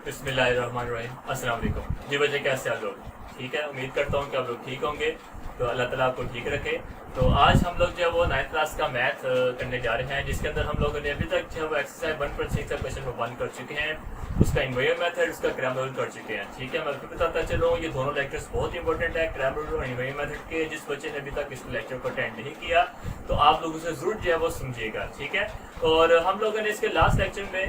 बिस्मिल्लाहिर्रहमानिर्रहीम। अस्सलाम वालेकुम। जी बच्चे, कैसे आप लोग? ठीक है, उम्मीद करता हूँ कि आप लोग ठीक होंगे। तो अल्लाह ताला आपको ठीक रखे। तो आज हम लोग जो है वो 9th क्लास का मैथ करने जा रहे हैं, जिसके अंदर हम लोगों ने अभी तक जो है वो एक्सरसाइज 1.6 का क्वेश्चन को बंद कर चुके हैं। उसका इन्वर्टर मेथड, उसका ग्रामर कर चुके हैं। ठीक है, मैं आपको बताता चलूँ, ये दोनों लेक्चर्स बहुत इंपॉर्टेंट है, ग्रामर और इन्वर्टर मेथड के। जिस बच्चे ने अभी तक इस लेक्चर को अटेंड नहीं किया तो आप लोग उसे जरूर जो है वो समझिएगा। ठीक है, और हम लोगों ने इसके लास्ट लेक्चर में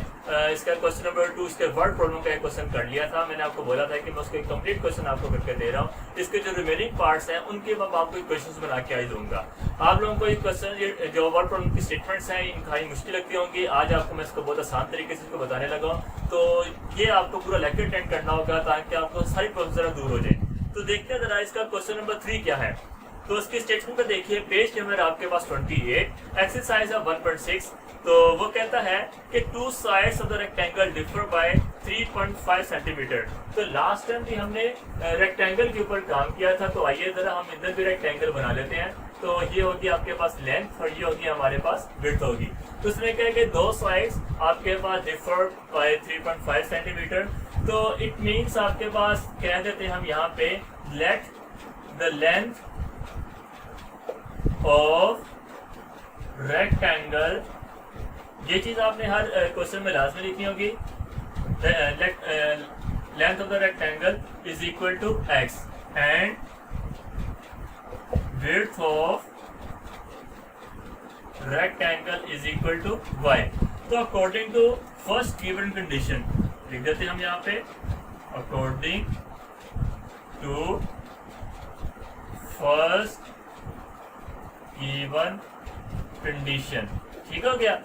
इसका क्वेश्चन नंबर 2, इसके वर्ड प्रॉब्लम का एक क्वेश्चन कर लिया था। मैंने आपको बोला था कि मैं उसको एक कंप्लीट क्वेश्चन आपको करके दे रहा हूँ। इसके जो रिमेनिंग पार्ट्स हैं उनके मैं आपको क्वेश्चन बना के आज दूंगा। आप लोगों को ये क्वेश्चन जो वर्ड प्रॉब्लम की स्टेटमेंट्स हैं इनकी मुश्किल लगती होंगी, आज आपको मैं इसको बहुत आसान तरीके से इसको बताने लगा हूँ। तो ये आपको पूरा लेक्चर अटेंड करना होगा ताकि आपको सारी प्रॉब्लम जरा दूर हो जाए। तो देखते हैं जरा इसका क्वेश्चन नंबर 3 क्या है। तो इसकी स्टेटमेंट को देखिए, पेज नंबर आपके पास 28, एक्सरसाइज ऑफ 1.6। तो वो कहता है कि 2 sides of the rectangle differ by 3.5 centimetre. तो लास्ट टाइम भी हमने रेक्टेंगल के ऊपर काम किया था, तो आइए जरा हम इधर भी रेक्टेंगल बना लेते हैं। तो ये होगी आपके पास लेंथ और ये होगी हमारे पास विड्थ होगी। तो उसमें क्या है कि 2 साइड्स आपके पास डिफर बाय 3.5 सेंटीमीटर। तो इट मीन्स आपके पास कह देते हैं हम यहाँ पे let the length of rectangle, ये चीज आपने हर क्वेश्चन में लास्ट में लिखनी होगी। Length of the rectangle is equal to X and width of rectangle is equal to Y. तो according to first given condition लिख देते हैं हम यहाँ पे, according to first given condition. ठीक हो गया।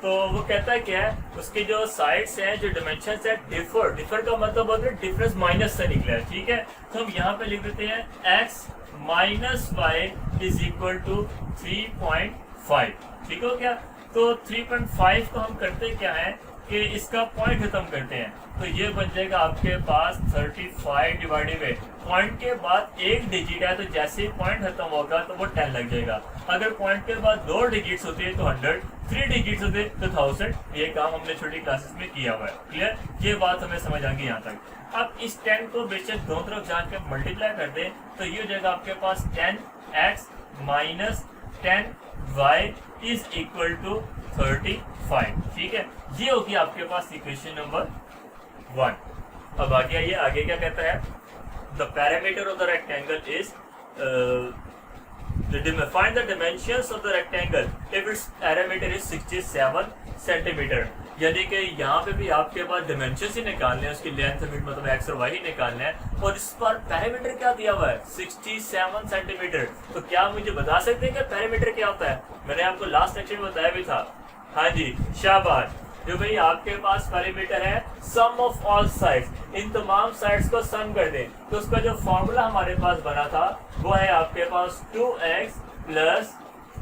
तो वो कहता है क्या है, उसके जो साइड्स हैं, जो डायमेंशंस है, डिफर का मतलब होता है डिफरेंस माइनस से निकला है। ठीक है, तो हम यहाँ पे लिख देते हैं x minus Y is equal to 3.5। ठीक हो गया। तो 3.5 को हम करते क्या है कि इसका पॉइंट खत्म करते हैं। तो ये बन जाएगा आपके पास 35 डिवाइडेड बाय पॉइंट के बाद एक डिजिट है, तो जैसे ही पॉइंट खत्म होगा तो वो 10 लग जाएगा। अगर पॉइंट के बाद 2 डिजिट्स होते हैं तो 100, 3 डिजिट्स होते तो 1000। ये काम हमने छोटी क्लासेस में किया हुआ है। क्लियर, ये बात हमें समझ आ गई यहाँ तक। अब इस 10 को बेशक दोनों तरफ जाके मल्टीप्लाई कर दें तो ये हो जाएगा आपके पास 10x minus 10y is equal to 35। ठीक है, ये होगी आपके पास इक्वेशन नंबर 1। अब आगे आइए, आगे क्या कहता है, the parameter of the rectangle is find the dimensions of the rectangle if its perimeter is 67 centimetre. यानी कि यहाँ पे भी आपके पास डायमेंशन ही निकालने हैं, उसकी लेंथ मतलब एक्स और वाई ही निकालना है, और इस पर पैरामीटर क्या दिया हुआ है 67 सेंटीमीटर। तो क्या आप मुझे बता सकते हैं कि पैरामीटर क्या होता है? मैंने आपको लास्ट लेक्चर में बताया भी था। हाँ जी, शाबाश। जो भाई आपके पास पैरामीटर है सम ऑफ ऑल साइड्स, इन तमाम साइड्स को सम कर दें। तो उसका जो फॉर्मूला हमारे पास बना था वो है आपके पास 2x प्लस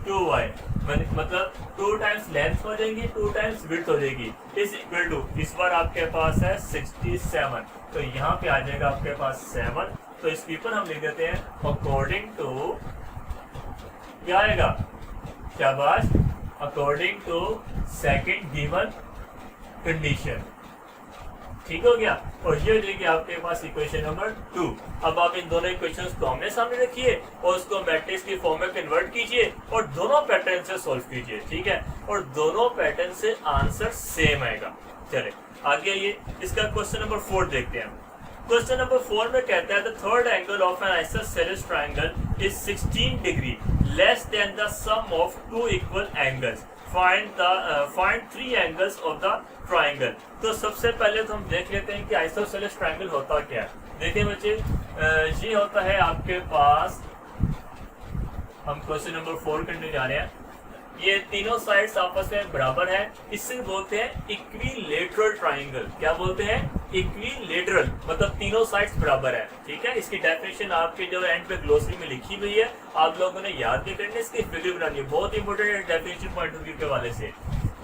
2y, मतलब 2 टाइम्स लेंथ हो जाएगी, 2 टाइम्स विड्थ हो जाएगी, इज इक्वल टू, इस बार आपके पास है 67। तो यहाँ पे आ जाएगा आपके पास 7। तो इसके ऊपर हम लिख देते हैं अकॉर्डिंग टू, क्या आएगा, शाबाश, according to second given condition. ठीक हो गया। और ये हो जाएगी आपके पास इक्वेशन नंबर 2। अब आप इन दोनों इक्वेशंस को आमने सामने रखिए और उसको मैट्रिक्स की फॉर्म में कन्वर्ट कीजिए और दोनों पैटर्न से सॉल्व कीजिए। ठीक है, और दोनों पैटर्न से आंसर सेम आएगा। चले आगे आइए, इसका क्वेश्चन नंबर 4 देखते हैं। क्वेश्चन नंबर 4 में कहता है the third angle of an isosceles triangle is 16 degree less than the sum of 2 equal angles. Find 3 angles of the triangle. तो सबसे पहले तो हम देख लेते हैं कि आइसोसेलेस ट्रायंगल होता क्या है। देखिए बच्चे, ये होता है आपके पास, हम क्वेश्चन नंबर 4 करने जा रहे हैं। ये तीनों साइड्स आपस में बराबर है, इससे बोलते हैं इक्विलेटरल ट्रायंगल। क्या बोलते हैं? इक्विलेटरल, मतलब तीनों साइड्स बराबर है। ठीक है, इसकी डेफिनेशन आपके जो एंड पे ग्लोसरी में लिखी हुई है, आप लोगों ने याद भी करनी है, इसकी फिगर बनानी है, बहुत इंपॉर्टेंट है डेफिनेशन पॉइंट ऑफ व्यू के वाले से।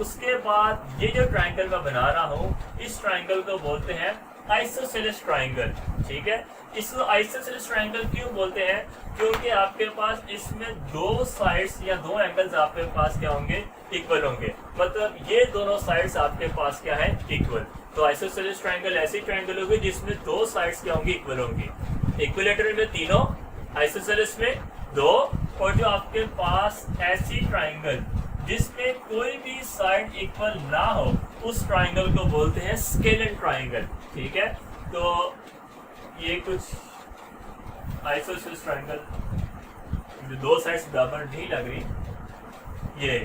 उसके बाद ये जो ट्रायंगल मैं बना रहा हूँ, इस ट्रायंगल को बोलते हैं आइसोसेलेस ट्रायंगल। ठीक है, इसको आइसोसेलेस ट्रायंगल क्यों बोलते हैं? क्योंकि आपके पास इसमें 2 साइड्स या 2 एंगल्स आपके पास क्या होंगे, इक्वल होंगे। मतलब ये दोनों साइड्स आपके पास क्या है, इक्वल। तो तो आइसोसेलेस ट्रायंगल ऐसी ट्रायंगल होगी जिसमें दो साइड्स क्या होंगी, इक्वल होंगी। इक्विलेटरल में तीनों, आइसोसेलेस में दो, और जो आपके पास ऐसी ट्रायंगल जिसमें कोई भी साइड इक्वल ना हो उस ट्रायंगल को बोलते हैं स्केलेन ट्रायंगल। ठीक है, तो ये कुछ आइसोसेलेस ट्रायंगल जो दो साइड्स बराबर नहीं लग रही, ये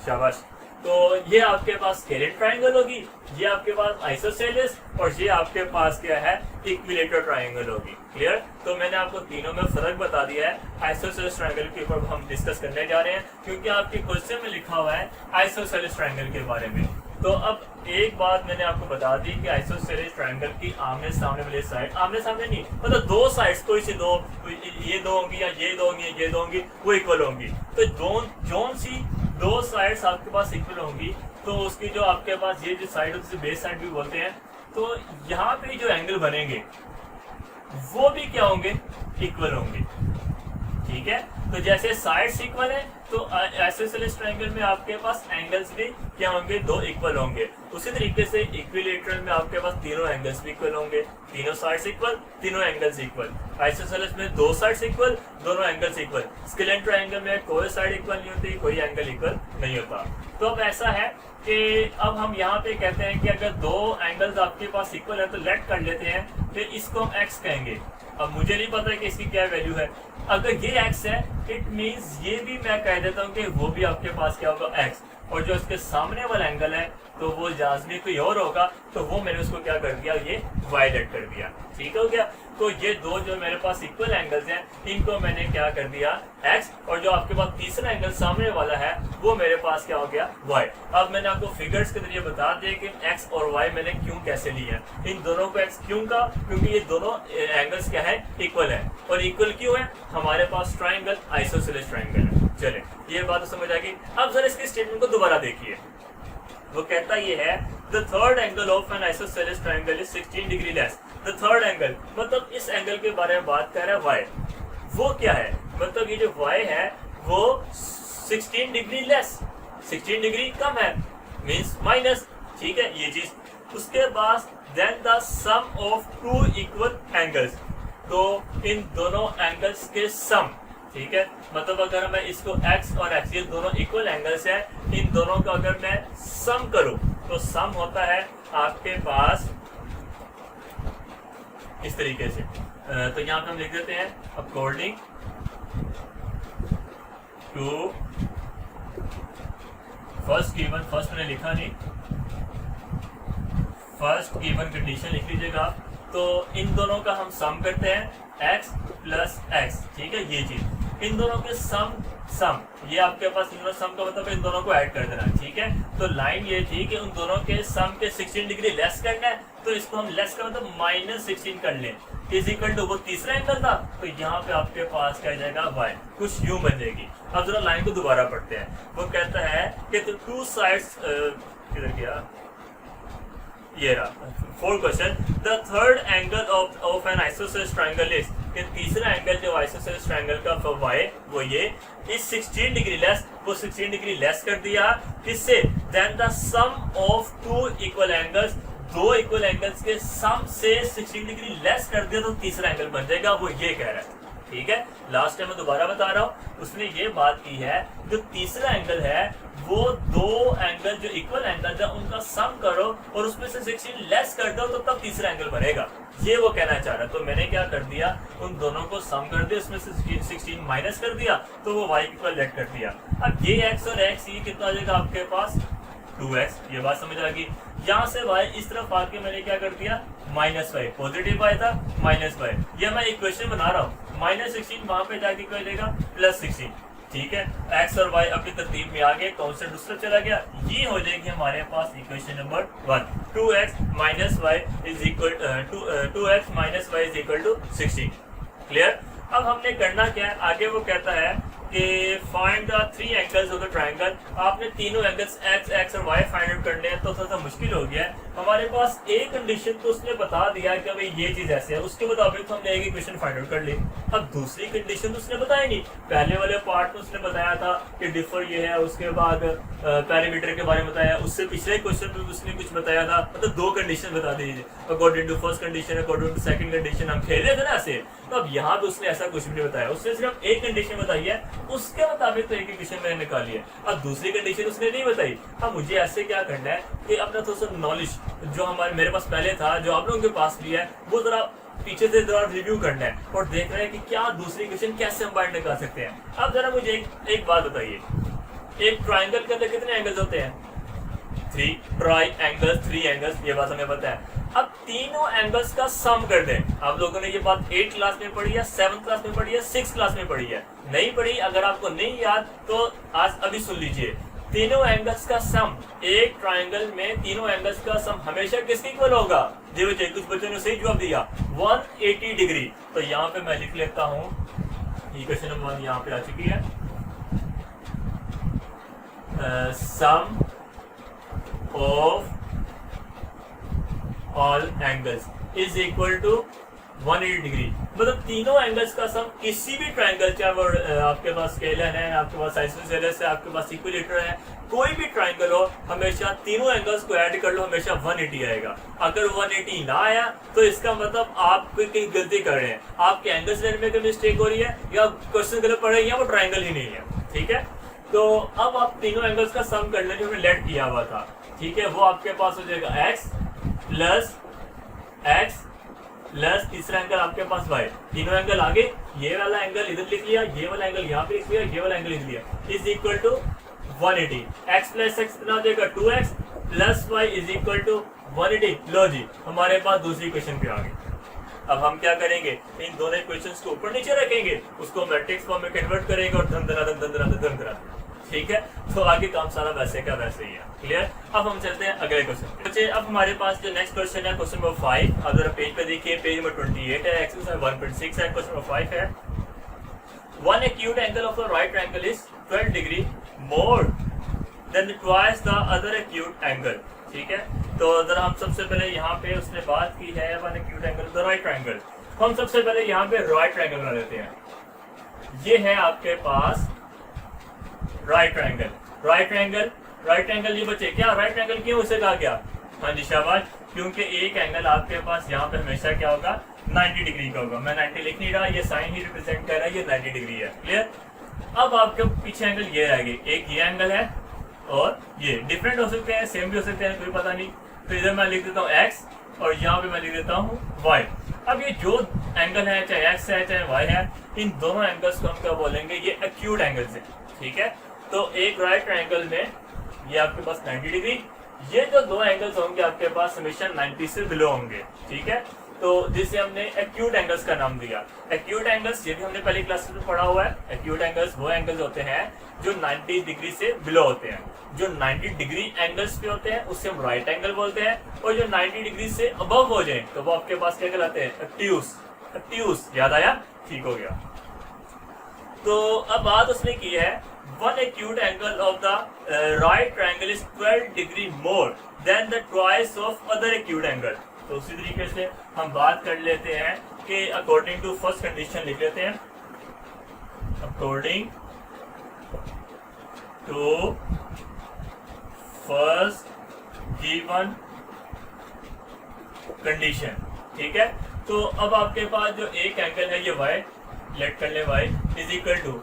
शाबाश। तो ये आपके पास स्केलेन ट्रायंगल होगी, ये आपके पास आइसोसेलेस, और ये आपके पास क्या है, इक्विलेटरल ट्रायंगल होगी। क्लियर? तो मैंने आपको तीनों में फर्क बता दिया है। आइसोसेलेस ट्रायंगल के ऊपर हम डिस्कस करने जा रहे हैं क्योंकि आपके क्वेश्चन में लिखा हुआ है आइसोसेलेस ट्रायंगल के बारे में। तो अब एक बात मैंने आपको बता दी कि आइसोसेलेस ट्रायंगल की आमने सामने वाली साइड, आमने सामने नहीं मतलब दो साइड्स, कोई सी दो, ये दो होंगी या ये दो होंगी, ये दो होंगी, वो इक्वल होंगी। तो जोन सी दो साइड्स आपके पास इक्वल होंगी तो उसकी जो आपके पास ये जो साइड होती है बेस साइड भी बोलते हैं, तो यहाँ पे जो एंगल बनेंगे वो भी क्या होंगे, इक्वल होंगे। ठीक है, तो जैसे साइड्स इक्वल है तो आइसोसेलेस ट्रायंगल में आपके पास एंगल्स भी क्या होंगे, दो इक्वल होंगे। उसी तरीके से इक्विलेटरल में आपके पास तीनों एंगल्स भी इक्वल होंगे, तीनों साइड्स इक्वल, तीनों एंगल्स इक्वल। आइसोसेलेस में दो साइड्स इक्वल, दोनों एंगल्स इक्वल। स्केलेन ट्रायंगल में कोई साइड इक्वल नहीं होती, कोई एंगल इक्वल नहीं होता। तो अब ऐसा है कि अब हम यहाँ पे कहते हैं कि अगर दो एंगल्स आपके पास इक्वल है तो लेट कर लेते हैं, फिर इसको हम एक्स कहेंगे। अब मुझे नहीं पता कि इसकी क्या वैल्यू है, अगर ये x है इट मींस ये भी मैं कह देता हूँ कि वो भी आपके पास क्या होगा, x, और जो इसके सामने वाला एंगल है तो वो लाजमी कोई और होगा, तो वो मैंने उसको क्या कर दिया, ये y लेट कर दिया। ठीक हो गया, तो ये दो जो मेरे पास इक्वल एंगल्स हैं इनको मैंने क्या कर दिया, x, और जो आपके पास तीसरा एंगल सामने वाला है वो मेरे पास क्या हो गया, y। अब मैंने आपको फिगर्स के जरिए बता दिया कि x और y मैंने क्यों कैसे लिया, इन दोनों को x क्यों का, क्योंकि ये दोनों एंगल्स क्या है, इक्वल है। और इक्वल क्यों है, हमारे पास ट्रायंगल आइसोसेलेस ट्रायंगल है। चले, ये बात समझ आ गई। अब जरा इसके स्टेटमेंट को दोबारा देखिए, वो कहता ये है the third angle of an isosceles triangle is 16 degree less. The third angle मतलब इस एंगल के बारे में बात कर रहा है y, वो क्या है, मतलब ये जो y है वो 16 डिग्री लेस, 16 डिग्री कम है, मींस माइनस। ठीक है, ये चीज। उसके बाद then the sum of two equal angles, तो इन दोनों एंगल्स के सम। ठीक है, मतलब अगर मैं इसको x और x, ये दोनों इक्वल एंगल्स हैं, इन दोनों का अगर मैं सम करूं तो सम होता है आपके पास इस तरीके से। तो यहाँ पे हम लिख देते हैं according to first given, first मैंने लिखा नहीं, फर्स्ट गिवन कंडीशन लिख लीजिएगा। तो इन दोनों का हम सम करते हैं x प्लस x। ठीक है, ये चीज, इन दोनों के सम, ये आपके पास इन दोनों सम का मतलब इन दोनों को ऐड कर देना। ठीक है, तो लाइन ये थी कि उन दोनों के सम के 16 डिग्री लेस करना है, तो इसको हम लेस का मतलब -16 कर लें, इज इक्वल टू वो तीसरा एंगल था, तो यहाँ पे आपके पास क्या जाएगा, y, कुछ यूं बन जाएगी। अब जरा लाइन को दोबारा पढ़ते हैं। वो कहता है कि तो टू साइड्स, किधर गया, ये रहा fourth question, the third angle of an isosceles triangle is, कि तीसरा एंगल जो आइसोसेलेस ट्रायंगल का y वो ये इज 16 डिग्री लेस, वो 16 डिग्री लेस कर दिया किससे, then the sum of two equal angles, दो इक्वल एंगल्स के सम से 16 डिग्री लेस कर दिया तो तीसरा एंगल बन जाएगा, वो ये कह रहा है। ठीक है, लास्ट टाइम मैं दोबारा बता रहा हूँ, उसने ये बात की है जो तीसरा एंगल है वो दो एंगल जो इक्वल एंगल है उनका सम करो और उसमें से 16 लेस कर दो तो तब तीसरा एंगल बनेगा, ये वो कहना चाह रहा है। तो मैंने क्या कर दिया, उन दोनों को सम कर दिया, उसमें से 16 माइनस कर दिया तो वो y इक्वल लेट कर दिया। अब ये x और x, ये कितना आ जाएगा आपके पास 2x, ये बात समझ आ गई। यहाँ से y इस तरफ आके मैंने क्या कर दिया, -y, पॉजिटिव y था -y, ये मैं इक्वेशन बना रहा हूँ, -16 वहां पे जाके क्या हो जाएगा +16। ठीक है, x और y अपनी तरतीब में आ गए, कॉन्स्टेंट दूसरा चला गया, ये हो जाएगी हमारे पास equation number 1, 2x minus y is equal 2x minus y is equal to 16। Clear? अब हमने करना क्या है, आगे वो कहता है कि find the three angles of the triangle. आपने तीनों एंगल्स x, x और y फाइंड आउट करने हैं, तो थोड़ा सा मुश्किल हो गया है, हमारे पास एक कंडीशन तो उसने बता दिया कि भाई ये चीज ऐसे है, उसके मुताबिक तो हमने एक इक्वेशन फाइंड आउट कर ली। अब दूसरी कंडीशन तो उसने बताया नहीं। पहले वाले पार्ट में उसने बताया था कि डिफर ये है, उसके बाद पैरामीटर के बारे में बताया, उससे पिछले क्वेश्चन में उसने कुछ बताया था, मतलब दो कंडीशन बता दीजिए, according to first condition, according to second condition, हम खेले थे ना ऐसे। तो अब यहाँ पे उसने ऐसा कुछ भी नहीं बताया, उसने सिर्फ एक कंडीशन बताई है, उसके मुताबिक तो एक इक्वेशन मैंने निकाली है। अब दूसरी कंडीशन उसने नहीं बताई। अब मुझे ऐसे क्या करना है कि अपना थोड़ा सा नॉलेज जो हमारे मेरे पास पहले था, जो आप लोगों के पास भी है, वो जरा पीछे से जरा रिव्यू करना है और देख रहे हैं कि क्या दूसरी क्वेश्चन कैसे हम बाइंड निकाल सकते हैं। अब जरा मुझे एक बात बताइए, एक ट्राइंगल के अंदर कितने एंगल्स होते हैं? 3 ट्राइंगल्स, 3 एंगल्स, ये बात हमें पता है। अब तीनों एंगल्स का सम कर दें। आप लोगों ने ये बात 8th क्लास में पढ़ी है, 7th क्लास में पढ़ी है, 6th क्लास में पढ़ी है? नहीं पढ़ी? अगर आपको नहीं याद तो आज अभी सुन लीजिए। तीनों एंगल्स का सम, एक ट्राइंगल में तीनों एंगल्स का सम हमेशा किसके इक्वल होगा? जी बच्चे, कुछ बच्चों ने सही जवाब दिया 180 डिग्री। तो यहाँ पे मैं लिख लेता हूँ, इक्वेशन नंबर 1 यहाँ पे आ चुकी है, sum of all angles is equal to 180 degree. मतलब तीनों एंगल्स का सम किसी भी ट्राइंगल, चाहे वो आपके पास स्केलर है, आपके पास आइसोसेलेस है, आपके पास इक्विलेटरल है, कोई भी ट्राइंगल हो, हमेशा तीनों एंगल्स को ऐड कर लो, हमेशा 180 आएगा। अगर 180 ना आया तो इसका मतलब आप कहीं गलती कर रहे हैं, आपके एंगल्स लेने में कोई मिस्टेक हो रही है, या क्वेश्चन गलत पढ़ रहे हैं, या वो ट्राइंगल ही नहीं है। ठीक है, तो अब आप तीनों एंगल्स का सम कर लें जो हमने लेट किया हुआ था। ठीक है, वो आपके पास हो जाएगा x प्लस तीसरा एंगल आपके पास y। तीनों एंगल आगे, ये वाला एंगल इधर लिख लिया, ये वाला एंगल यहाँ पे लिख लिया, ये वाला एंगल लिख लिया, is equal to 180। x plus x कितना हो जाएगा? 2x plus y is equal to 180। लो जी, हमारे पास दूसरी क्वेश्चन पे आ गई। अब हम क्या करेंगे, इन दोनों इक्वेशंस को ऊपर नीचे रखेंगे, उसको मैट्रिक्स फॉर्म में कन्वर्ट करेंगे और धन धन। ठीक है, तो आगे काम सारा वैसे का वैसे ही है। क्लियर? अब हम चलते हैं अगले क्वेश्चन पे। बच्चे, अब हमारे पास जो नेक्स्ट क्वेश्चन है, क्वेश्चन नंबर 5, अगर पेज पे देखिए, पेज नंबर 28 है, एक्सरसाइज 1.6 है, क्वेश्चन नंबर 5 है, one acute angle of the right triangle is 12 degree more than twice the other acute angle. ठीक है, तो जरा हम सबसे पहले यहाँ पे उसने बात की है one acute angle the right triangle. हम सबसे पहले यहाँ पे राइट ट्रायंगल बना लेते हैं। ये है आपके पास राइट ट्रायंगल। ये बच्चे, क्या राइट ट्रायंगल क्यों उसे कहा गया? हाँ जी, शाबाश, क्योंकि एक एंगल आपके पास यहाँ पे हमेशा क्या होगा? 90 डिग्री का होगा। मैं 90 लिख नहीं रहा, ये साइन ही रिप्रेजेंट कर रहा है, ये 90 डिग्री है। क्लियर? अब आपके पीछे एंगल ये रहेगी, एक ये एंगल है और ये डिफरेंट हो सकते हैं, सेम भी हो सकते हैं, कोई पता नहीं। तो इधर मैं लिख देता हूँ x और यहाँ पे मैं लिख देता हूँ y। अब ये जो एंगल है, चाहे x है चाहे y है, इन दोनों एंगल्स को हम क्या बोलेंगे? ये एक्यूट एंगल्स है। ठीक है, तो एक राइट ट्रायंगल में ये आपके पास 90 डिग्री, ये जो दो एंगल्स होंगे आपके पास हमेशा 90 से बिलो होंगे। ठीक है, तो जिसे हमने एक्यूट एंगल्स का नाम दिया। एक्यूट एंगल्स ये भी हमने पहली क्लास में पढ़ा हुआ है। एक्यूट एंगल्स वो एंगल्स होते हैं जो 90 डिग्री से बिलो होते हैं। जो 90 डिग्री एंगल्स पे होते हैं उसे हम राइट एंगल बोलते हैं, और जो 90 डिग्री से अबव हो जाए तो वो आपके पास क्या कहलाते हैं? एक्ट्यूस। याद आया? ठीक हो गया। तो अब बात उसने की है, one acute angle of the right triangle is 12 degree more than the twice of other acute angle। तो उसी तरीके से हम बात कर लेते हैं कि according to first condition लिख लेते हैं, according to first given condition। ठीक है, तो अब आपके पास जो एक एंगल है ये y, लेट कर ले y इज इक्वल टू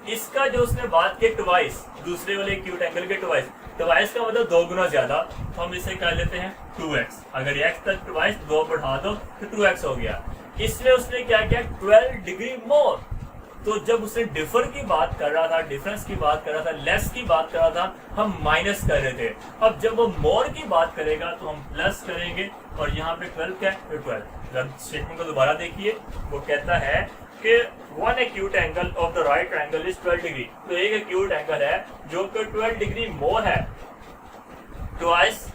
इसका जो उसने बात की ट्वाइस, दूसरे वाले एक्यूट एंगल के ट्वाइस का मतलब 2 गुना ज्यादा, तो हम इसे कर लेते हैं 2x। अगर x तक ट्वाइस 2 बढ़ा दो तो 2x हो गया। इसलिए उसने क्या किया? 12 डिग्री मोर। तो जब उसने डिफर की बात कर रहा था, डिफरेंस की बात कर रहा था, लेस की बात कर रहा था, हम माइनस कर रहे थे। अब जब वो मोर की बात करेगा तो हम प्लस करेंगे, और यहाँ पे 12 क्या है? 12। जब स्टेटमेंट को दोबारा देखिए, वो कहता है कि one acute angle of the right triangle is 12 degree. तो एक एक्यूट एंगल है जो कि 12 डिग्री मोर है, twice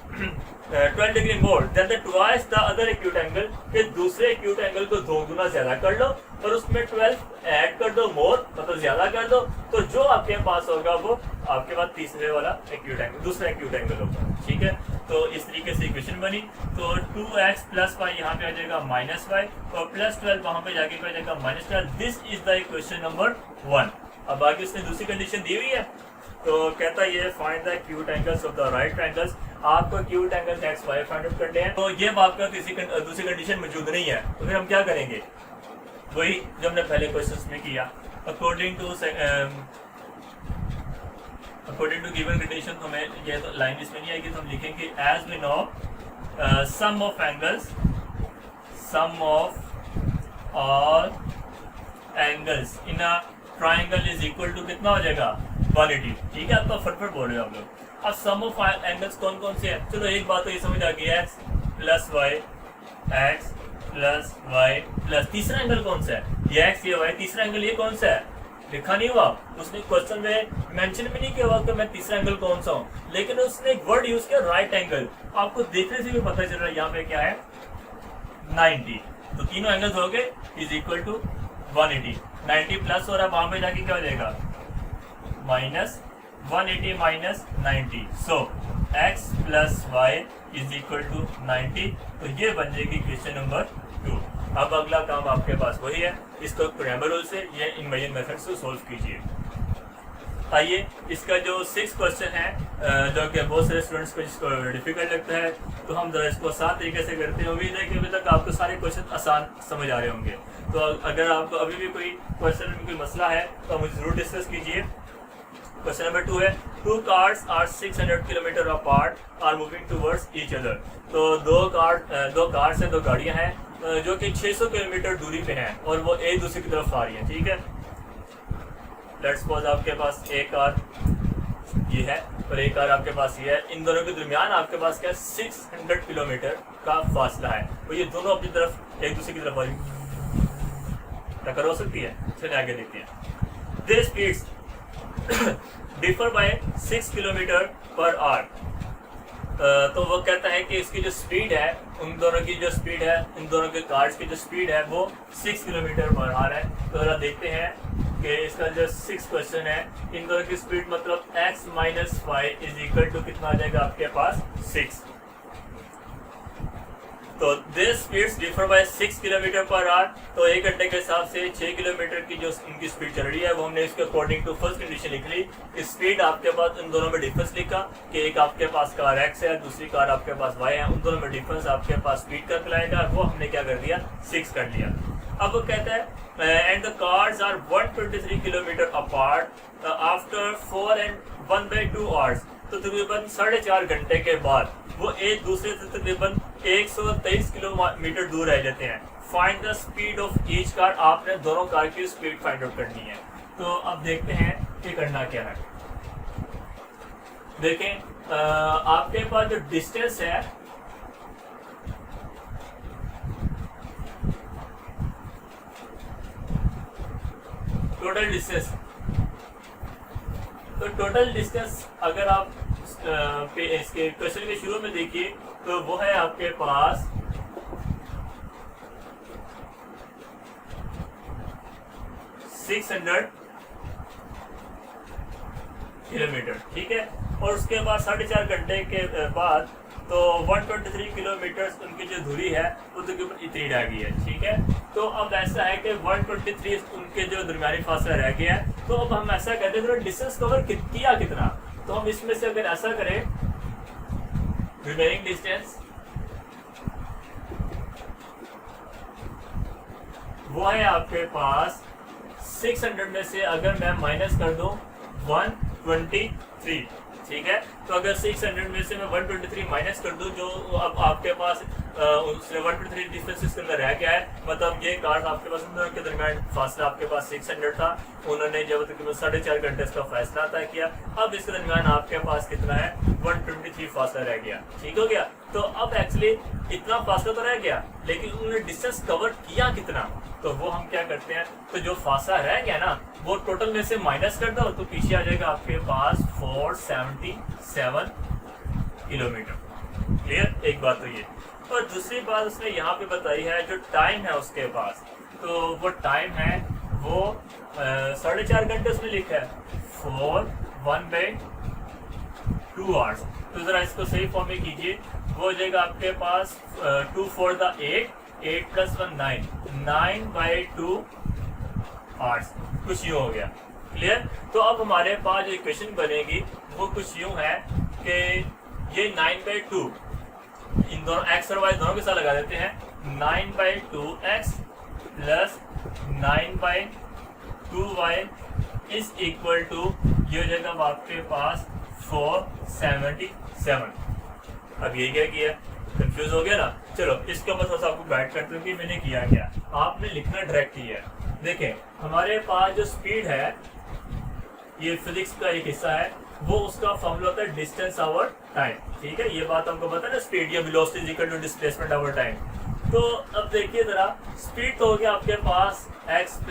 12 degree more than the twice the other acute angle. फिर दूसरे एक्यूट एंगल को 2 गुना ज्यादा कर लो और उसमें 12 ऐड कर दो, मोर मतलब ज्यादा कर दो, तो जो आपके पास होगा वो आपके पास तीसरे वाला एक्यूट एंगल, दूसरा एक्यूट एंगल होगा। ठीक है, तो इस तरीके से इक्वेशन बनी। तो 2x प्लस वाई यहाँ पे आ जाएगा माइनस वाई, और प्लस 12 वहाँ पे जाके आ जाएगा minus 12। This is the equation number 1। अब आगे उसने दूसरी कंडीशन दी हुई है, तो कहता है ये find the acute angles of the right triangles. आपको acute angles X Y find out करने हैं। तो ये आपका किसी दूसरी कंडीशन मौजूद नहीं है, तो फिर हम क्या करेंगे, वही जो हमने पहले क्वेश्चन में किया। अकॉर्डिंग टू गिवन कंडीशन, तो हमें ये तो लाइन इसमें नहीं आएगी, तो हम लिखेंगे as we know sum of angles, sum of all angles in a triangle is equal to कितना हो जाएगा 180। ठीक है, आपका फटफट बोल रहे हो आप लोग। अब सम ऑफ एंगल्स कौन कौन से हैं, चलो एक बात तो ये समझ आ गई, X plus Y, X plus Y plus तीसरा एंगल कौन सा है, ये एक्स ये वाई, तीसरा एंगल ये कौन सा है, लिखा नहीं हुआ, उसने क्वेश्चन में मेंशन भी नहीं किया हुआ कि मैं तीसरा एंगल कौन सा हूँ, लेकिन उसने एक वर्ड यूज किया राइट एंगल। आपको देखने से भी पता चल रहा है यहाँ पे क्या है 90। तो तीनों एंगल्स हो गए इज इक्वल टू 180। 90 प्लस हो रहा है, वहां पे जाके क्या हो जाएगा minus 180 minus 90। So x plus Y is equal to 90। तो ये बन जाएगी क्वेश्चन नंबर 2। अब अगला काम आपके पास वही है, इसको क्रेमर रूल से ये इनवर्जन मेथड से सोल्व कीजिए। आइए, इसका जो 6 क्वेश्चन है जो कि बहुत सारे स्टूडेंट्स को इसको डिफिकल्ट लगता है, तो हम जरा इसको आसान तरीके से करते हैं। उम्मीद है कि अभी तक आपको सारे क्वेश्चन आसान समझ आ रहे होंगे। तो अगर आपको अभी भी कोई क्वेश्चन में कोई मसला है तो आप मुझे जरूर डिस्कस कीजिए। क्वेश्चन नंबर 2 है, 2 cars are 600 kilometre apart are moving towards each other. तो दो कार्स हैं, दो गाड़ियां हैं जो कि 600 किलोमीटर दूरी पे हैं और वो एक दूसरे की तरफ आ रही हैं। ठीक है, लेट्स सपोज आपके पास एक कार ये है और एक कार आपके पास ये है, इन दोनों के दरमियान आपके पास क्या 600 किलोमीटर का फासला है, तो ये दोनों अपनी तरफ एक दूसरे की तरफ आ रही है, टक्कर हो सकती है। चलिए आगे देखते हैं। Their speeds differ by 6 kilometre per hour. तो वो कहता है कि इसकी जो स्पीड है, उन दोनों की जो स्पीड है, इन दोनों के कार्स की जो स्पीड है वो 6 किलोमीटर पर आवर है। तो जरा देखते हैं कि इसका जो 6 क्वेश्चन है, इन दोनों की स्पीड मतलब x minus Y is equal to कितना आ जाएगा आपके पास 6। तो this speeds differ by 6 kilometre per hour. तो 1 घंटे के हिसाब से 6 किलोमीटर की जो इनकी स्पीड चल रही है वो हमने इसके अकॉर्डिंग टू फर्स्ट कंडीशन लिख ली। स्पीड आपके पास इन दोनों में डिफरेंस लिखा कि एक आपके पास कार x है, दूसरी कार आपके पास y है, उन दोनों में डिफरेंस आपके पास स्पीड का कहलाएगा, वो हमने क्या कर दिया 6 कर लिया। अब वो कहता है and the cars are 123 kilometre apart after 4 and 1/2 hours. तो तकरीबन 4.5 घंटे के बाद वो एक दूसरे से तकरीबन 123 किलोमीटर दूर रह जाते हैं। Find the speed of each car. आपने दोनों कार की स्पीड फाइंड आउट करनी है। तो अब देखते हैं कि करना क्या है। देखें आपके पास जो डिस्टेंस है टोटल डिस्टेंस, तो टोटल डिस्टेंस अगर आप इसके क्वेश्चन के शुरू में देखिए तो वो है आपके पास 600 किलोमीटर। ठीक है, और उसके बाद 4.5 घंटे के बाद तो 123 किलोमीटर उनकी जो दूरी है वो तकरीबन इतनी रह गई है। ठीक है, तो अब ऐसा है कि 123 उनके जो दरमियानी फासला रह गया है। तो अब हम ऐसा कहते हैं डिस्टेंस कवर किया कितना, तो हम इसमें से अगर ऐसा करें रिमेनिंग डिस्टेंस वो है आपके पास 600 में से अगर मैं माइनस कर दूं 123। ठीक है, तो अगर 600 में से मैं 123 माइनस कर दूं, जो अब आपके पास 123 डिस्टेंस इसके अंदर रह गया है, मतलब ये कार आपके पास उन दोनों के दरमियान फासला आपके पास 600 था, उन्होंने जब तकरीबन 4.5 घंटे इसका फैसला तय किया। अब इसके दरमियान आपके पास कितना है 123 फासला रह गया। ठीक हो गया, तो अब एक्चुअली इतना फासला तो रह गया, लेकिन उन्होंने डिस्टेंस कवर किया कितना, तो वो हम क्या करते हैं, तो जो फासला रह गया ना वो टोटल में से माइनस कर दो, तो पीछे आ जाएगा आपके पास 477 किलोमीटर। क्लियर, एक बात तो ये। और दूसरी बात उसने यहाँ पे बताई है जो टाइम है उसके पास, तो वो टाइम है वो 4.5 घंटे उसने लिखा है, 4 1/2 आवर्स। तो ज़रा इसको सही फॉर्म में कीजिए, वो हो जाएगा आपके पास 2 4 द 8, 8 + 1 9, 9/2 आवर्स। कुछ यूँ हो गया, क्लियर। तो अब हमारे पास जो इक्वेशन बनेगी वो कुछ यूँ है कि ये 9/2 इन दोनों एक्स और वाई दोनों के साथ लगा देते हैं, 9/2x + 9/2y is equal to ये हो जाएगा आपके पास 477। अब ये क्या किया, कंफ्यूज हो गया ना। चलो इसके ऊपर थोड़ा सा आपको गाइड करते हो कि मैंने किया क्या। आपने लिखना डायरेक्ट ही है। देखें हमारे पास जो स्पीड है, ये फिजिक्स का एक हिस्सा है, वो उसका फॉर्मूला होता है डिस्टेंस ओवर टाइम, ठीक है। ये बात हमको पता है ना, स्पीड या velocity is equal to displacement over time. तो अब देखिए जरा, स्पीड तो हो गया आपके पास x +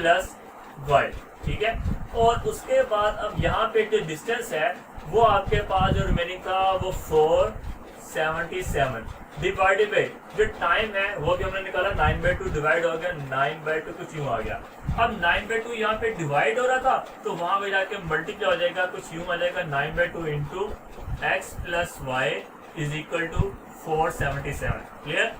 y, ठीक है। और उसके बाद अब यहाँ पे जो डिस्टेंस है वो आपके पास जो रिमेनिंग था वो 477 डिवाइडेड बाई जो टाइम है वो भी हमने निकाला, 9/2 डिवाइड हो गया, 9/2 कुछ यूँ आ गया। अब 9/2 यहाँ पे डिवाइड हो रहा था तो वहां पे जाके मल्टीप्लाई हो जाएगा, कुछ यूँ आ जाएगा, 9/2 into x + y is equal to 477, clear.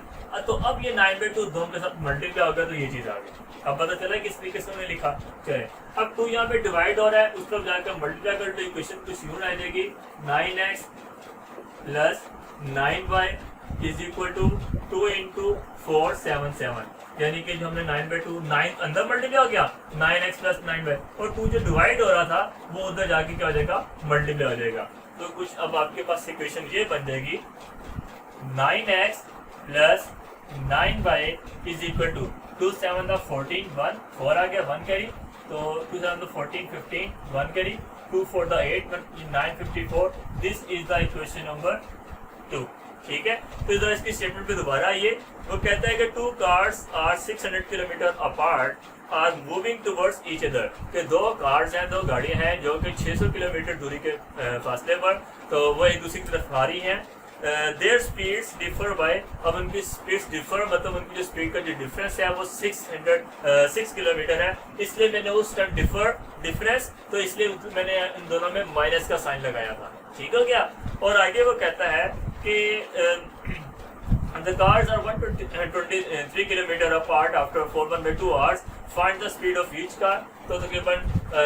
तो अब ये 9/2 दोनों के साथ मल्टीप्लाई हो गया तो ये चीज आ गई। अब पता चला किस तरीके से उन्होंने लिखा। चले अब 2 यहाँ पे डिवाइड हो रहा है, उस तरफ जाकर मल्टीप्लाई कर तो इक्वेशन कुछ यूँ आ जाएगी, 9x + 9y is equal to 2 into 477, यानी कि जो हमने 9/2 9 अंदर मल्टीप्लाई हो गया, 9x + 9y, और 2 जो डिवाइड हो रहा था वो उधर जाके क्या हो जाएगा, मल्टीप्लाई हो जाएगा। तो कुछ अब आपके पास इक्वेशन ये बन जाएगी, 9x + 9y is equal to 2 7 द 14 1 4 आ गया, 1 कैरी, तो 2 7 द 14 15 1 कैरी, 2 4 द 8 9 54। This is the equation number 2, ठीक है। तो इधर इसकी स्टेटमेंट पे दोबारा आइए। वो कहता है कि 2 cars are 600 kilometre apart are moving towards each other, कि 2 कार्स हैं, 2 गाड़ियां हैं जो कि 600 किलोमीटर दूरी के फासले पर, तो वो एक दूसरी की तरफ आ रही हैं। देयर स्पीड्स डिफर बाय, अब उनकी स्पीड्स डिफर मतलब उनकी जो स्पीड का जो डिफरेंस है वो 6 किलोमीटर है, इसलिए मैंने उस टाइम डिफरेंस तो इसलिए मैंने इन दोनों में माइनस का साइन लगाया था, ठीक हो गया। और आगे वो कहता है कि the cars are 123 kilometre apart after 4/2 hours, find the speed of each car। तो तकरीबन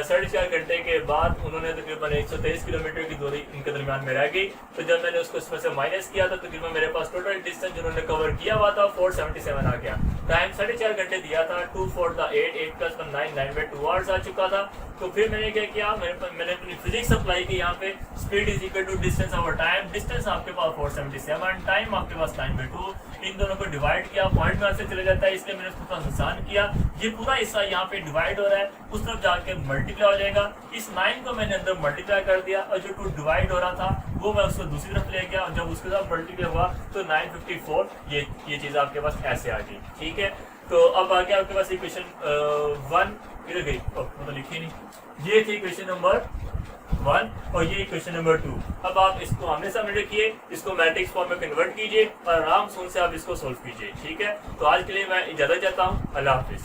4.5 घंटे के बाद उन्होंने तकरीबन 123 किलोमीटर की दूरी इनके दरमियान में रह गई। तो जब मैंने उसको इसमें से माइनस किया तो तकरीबन मेरे पास टोटल डिस्टेंस जिन्होंने कवर किया हुआ था 477 आ गया। टाइम 4.5 घंटे दिया था, 2 4 द 8 8 + 1 9 9/2 आवर्स आ चुका था। तो फिर मैंने क्या किया, मैंने अपनी फिजिक्स अप्लाई की यहाँ पे, speed is equal to distance over time, distance आपके पास 477, टाइम आपके पास 9/2, इन दोनों को डिवाइड किया, पॉइंट में से चले जाता है, इसलिए मैंने उसको थोड़ा आसान किया। ये पूरा हिस्सा यहाँ पे डिवाइड हो रहा है, उस तरफ जाके मल्टीप्लाई हो जाएगा। इस 9 को मैंने अंदर मल्टीप्लाई कर दिया और जो 2 डिवाइड हो रहा था वो मैं उसको दूसरी तरफ ले गया, और जब उसके साथ मल्टीप्लाई हुआ तो 954 ये चीज़ आपके पास ऐसे आ गई, ठीक है। तो अब आगे आपके पास इक्वेशन 1 किधर गई, तो लिखी नहीं, ये थी इक्वेशन नंबर 1 और ये इक्वेशन नंबर 2। अब आप इसको आमने सामने रखिए, इसको मैट्रिक्स फॉर्म में कन्वर्ट कीजिए और आराम से आप इसको सोल्व कीजिए, ठीक है। तो आज के लिए मैं इजाजत चाहता हूँ, अल्लाह हाफिज़।